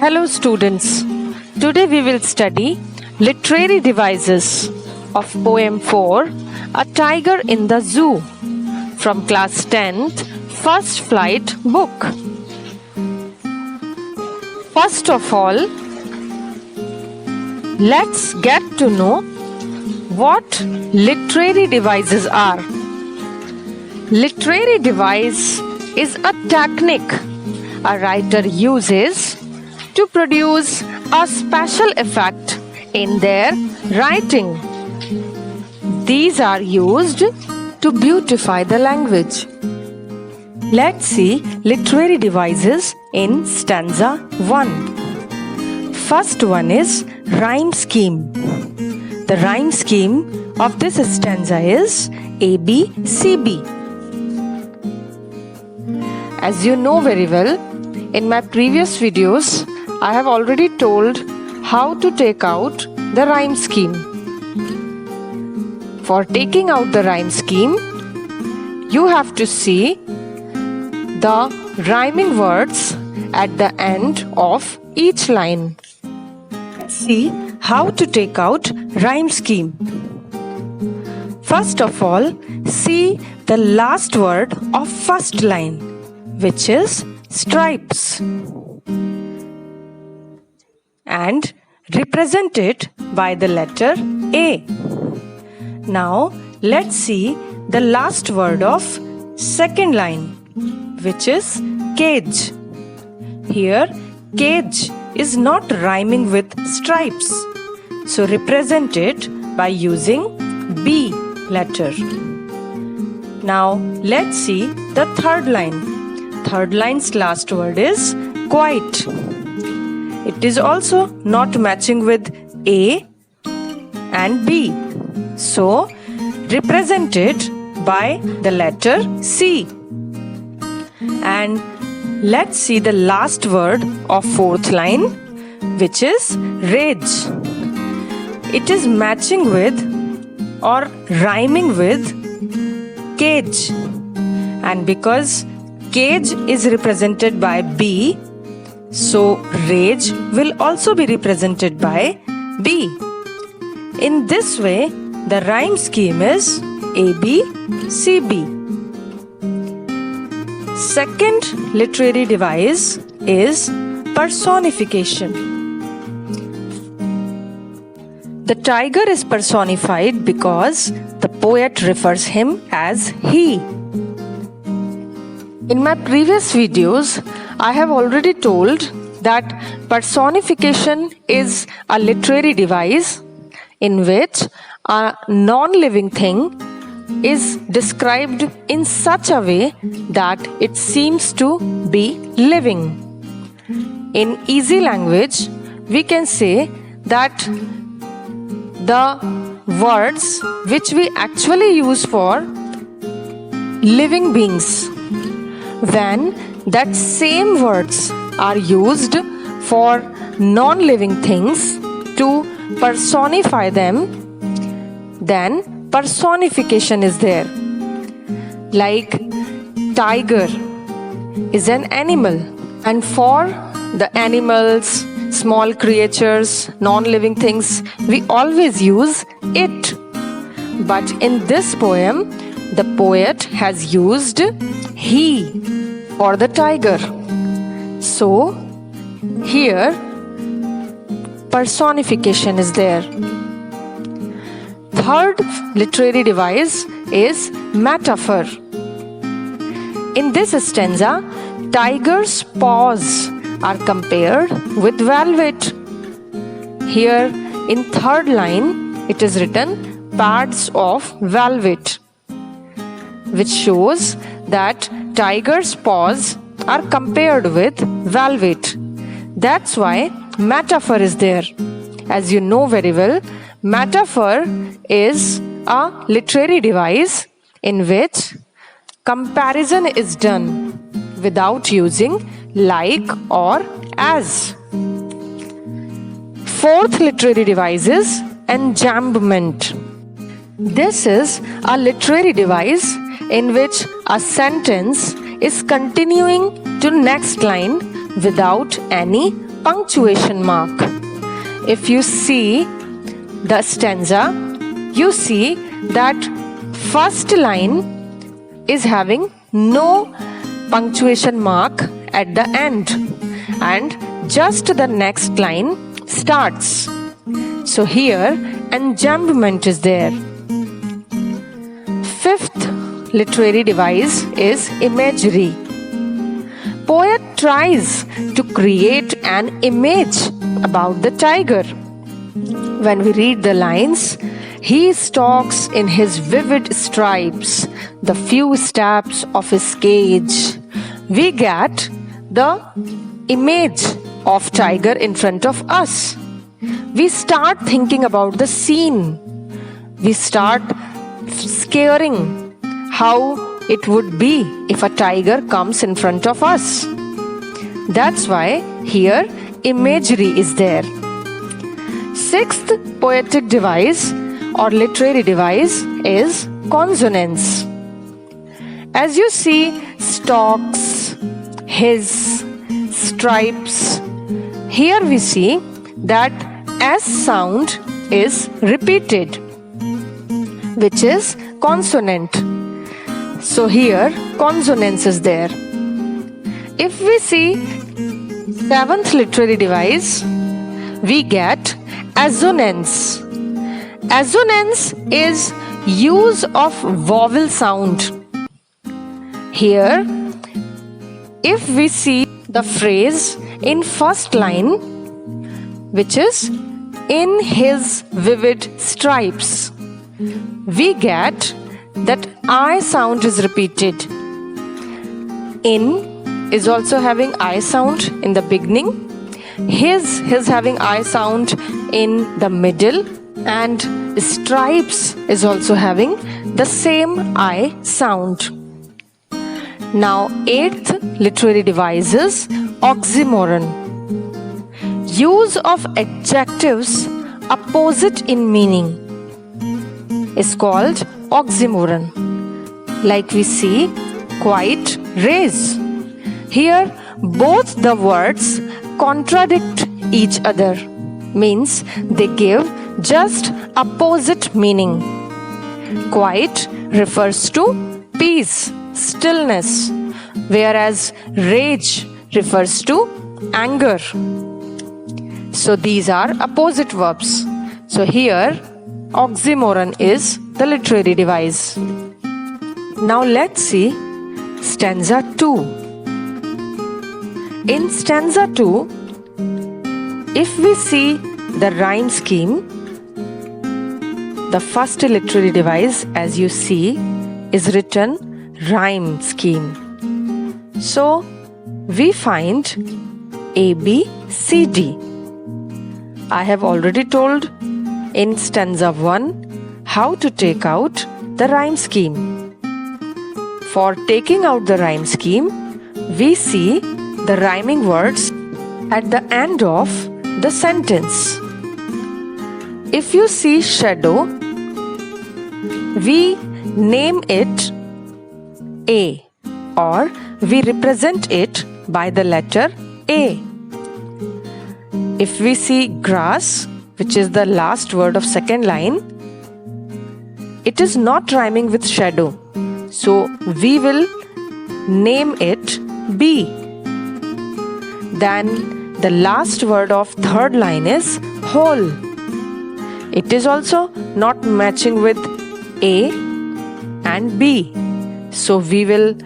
Hello students, today we will study literary devices of poem 4, A Tiger in the Zoo from class 10th, first flight book. First of all, let's get to know what literary devices are. Literary device is a technique a writer uses to produce a special effect in their writing. These are used to beautify the language. Let's see literary devices in stanza 1. First one is rhyme scheme. The rhyme scheme of this stanza is ABCB. As you know very well, in my previous videos, I have already told how to take out the rhyme scheme. For taking out the rhyme scheme, you have to see the rhyming words at the end of each line. Let's see how to take out rhyme scheme. First of all, see the last word of first line, which is stripes, and represent it by the letter A. Now let's see the last word of second line, which is cage. Here cage is not rhyming with stripes, so represent it by using B letter. Now let's see the third line. Third line's last word is quite. It is also not matching with A and B, so represent it by the letter C. And let's see the last word of fourth line, which is rage. It is matching with or rhyming with cage, and because cage is represented by B, so rage will also be represented by B. In this way, the rhyme scheme is ABCB. Second literary device is personification. The tiger is personified because the poet refers him as he. In my previous videos, I have already told that personification is a literary device in which a non-living thing is described in such a way that it seems to be living. In easy language, we can say that the words which we actually use for living beings, when that same words are used for non-living things to personify them, then personification is there. Like tiger is an animal, and for the animals, small creatures, non-living things, we always use it. But in this poem, the poet has used he for the tiger. So here personification is there. Third literary device is metaphor. In this stanza, tiger's paws are compared with velvet. Here in third line, it is written pads of velvet, which shows that tiger's paws are compared with velvet. That's why metaphor is there. As you know very well, metaphor is a literary device in which comparison is done without using like or as. Fourth literary device is enjambment. This is a literary device in which a sentence is continuing to next line without any punctuation mark. If you see the stanza, you see that first line is having no punctuation mark at the end, and just the next line starts. So here enjambment is there. Fifth literary device is imagery. Poet tries to create an image about the tiger. When we read the lines, he stalks in his vivid stripes, the few steps of his cage. We get the image of tiger in front of us. We start thinking about the scene. We start scaring how it would be if a tiger comes in front of us. That's why here imagery is there. Sixth poetic device or literary device is consonance. As you see, stalks, his, stripes, here we see that S sound is repeated, which is consonant. So here consonance is there. If we see seventh literary device, we get assonance. Assonance is use of vowel sound. Here, if we see the phrase in first line, which is in his vivid stripes, we get that I sound is repeated. In is also having I sound in the beginning. His is having I sound in the middle, and stripes is also having the same I sound. Now, eighth literary device is oxymoron. Use of adjectives opposite in meaning is called oxymoron. Like we see, quite, raise. Here, both the words contradict each other, means they give just opposite meaning. Quiet refers to peace, stillness, whereas rage refers to anger. So these are opposite verbs. So here oxymoron is the literary device. Now let's see stanza 2. In stanza 2, if we see the rhyme scheme, the first literary device, as you see, is written rhyme scheme. So we find A, B, C, D. I have already told in stanza 1 how to take out the rhyme scheme. For taking out the rhyme scheme, we see the rhyming words at the end of the sentence. If you see shadow, we name it A, or we represent it by the letter A. If we see grass, which is the last word of second line, it is not rhyming with shadow, so we will name it B. Then the last word of third line is whole. It is also not matching with A and B, so we will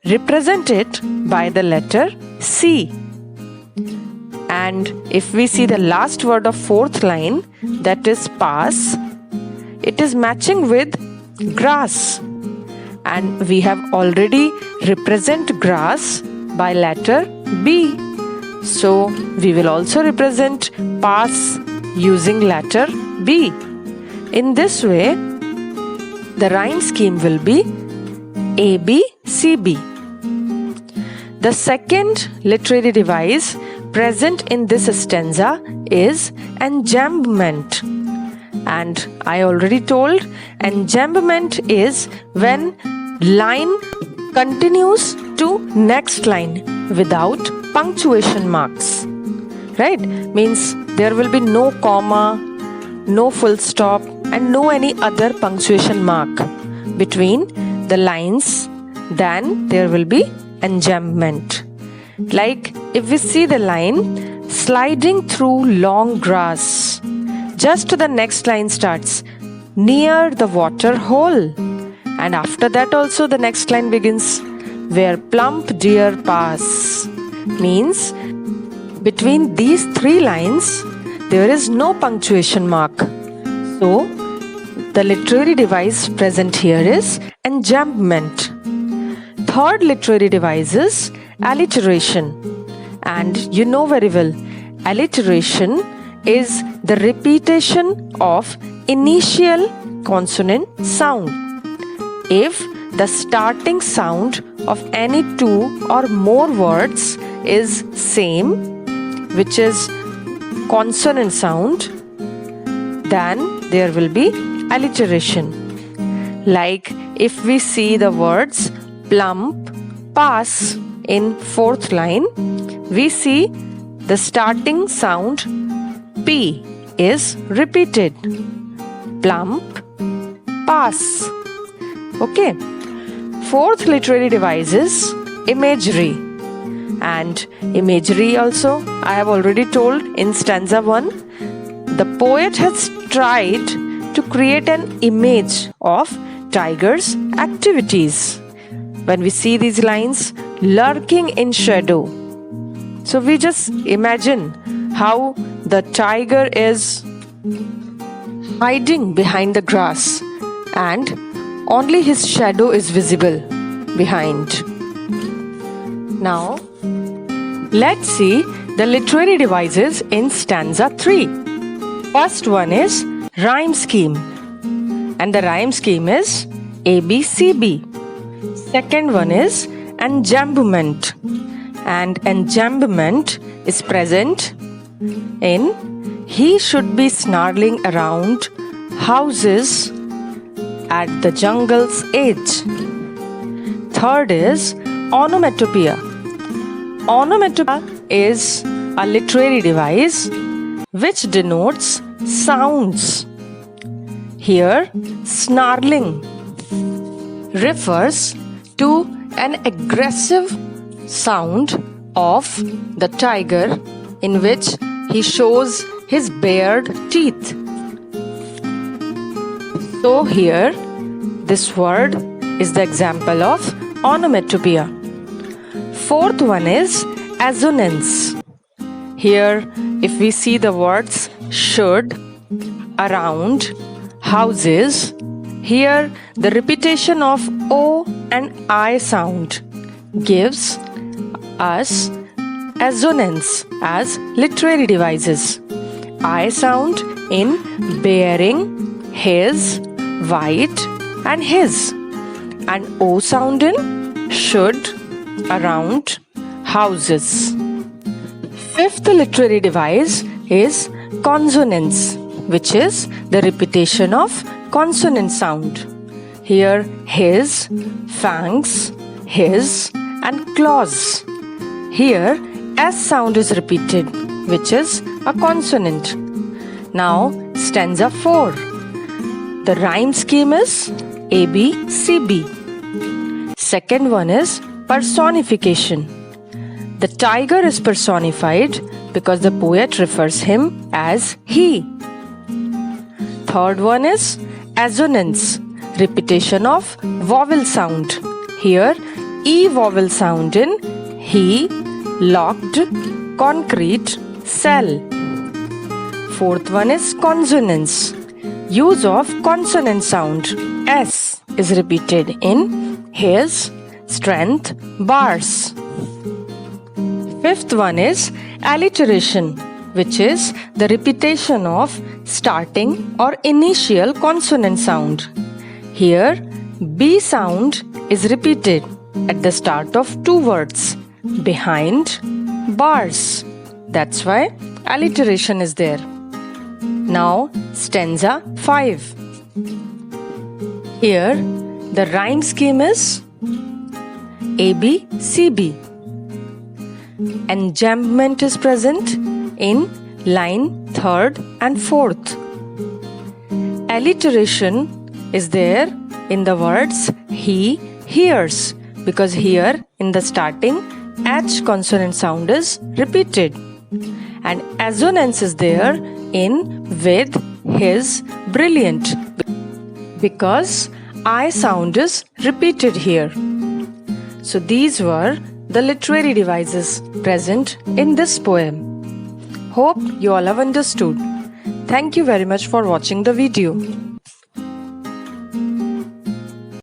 represent it by the letter C. And if we see the last word of fourth line, that is pass, it is matching with grass, and we have already represent grass by letter B. So we will also represent pass using letter B. In this way, the rhyme scheme will be A, B, C, B. The second literary device present in this stanza is enjambment. And I already told, enjambment is when line continues to next line without punctuation marks. right? Means there will be no comma, no full stop, and no any other punctuation mark between the lines. Then there will be enjambment. Like if we see the line, sliding through long grass, just the next line starts, near the water hole. And after that also the next line begins, where plump deer pass. Means between these three lines there is no punctuation mark. So the literary device present here is enjambment. Third literary device is alliteration. And you know very well, alliteration is the repetition of initial consonant sound. If the starting sound of any two or more words is same, which is consonant sound, then there will be alliteration. Like if we see the words plump, pass in fourth line, we see the starting sound P is repeated. Plump, pass. Okay. Fourth literary device is imagery. And imagery also I have already told in stanza 1. The poet has tried to create an image of tiger's activities. When we see these lines, lurking in shadow. So we just imagine how the tiger is hiding behind the grass and only his shadow is visible behind. Now, let's see the literary devices in stanza 3. First one is rhyme scheme. And the rhyme scheme is ABCB. Second one is enjambment. And enjambment is present in he should be snarling around houses at the jungle's edge. Third is onomatopoeia. Onomatopoeia is a literary device which denotes sounds. Here, snarling refers to an aggressive sound of the tiger in which he shows his bared teeth. So here, this word is the example of onomatopoeia. Fourth one is assonance. Here, if we see the words should, around, houses, here the repetition of O and I sound gives us assonance as literary devices. I sound in bearing, his, white and his, and O sound in should, around, houses. Fifth literary device is consonance, which is the repetition of consonant sound. Here his, fangs, his and claws. Here S sound is repeated, which is a consonant. Now stanza 4. The rhyme scheme is ABCB. Second one is personification. The tiger is personified because the poet refers him as he. Third one is assonance, repetition of vowel sound. Here E vowel sound in he, locked, concrete, cell. Fourth one is consonance, use of consonant sound. S is repeated in his, strength, bars. Fifth one is alliteration, which is the repetition of starting or initial consonant sound. Here B sound is repeated at the start of two words, behind, bars. That's why alliteration is there. Now stanza 5. Here the rhyme scheme is ABCB. Enjambment is present in line 3rd and 4th. Alliteration is there in the words he hears, because here in the starting H consonant sound is repeated, and assonance is there in with his brilliant, because I sound is repeated here. So these were the literary devices present in this poem. Hope you all have understood. Thank you very much for watching the video.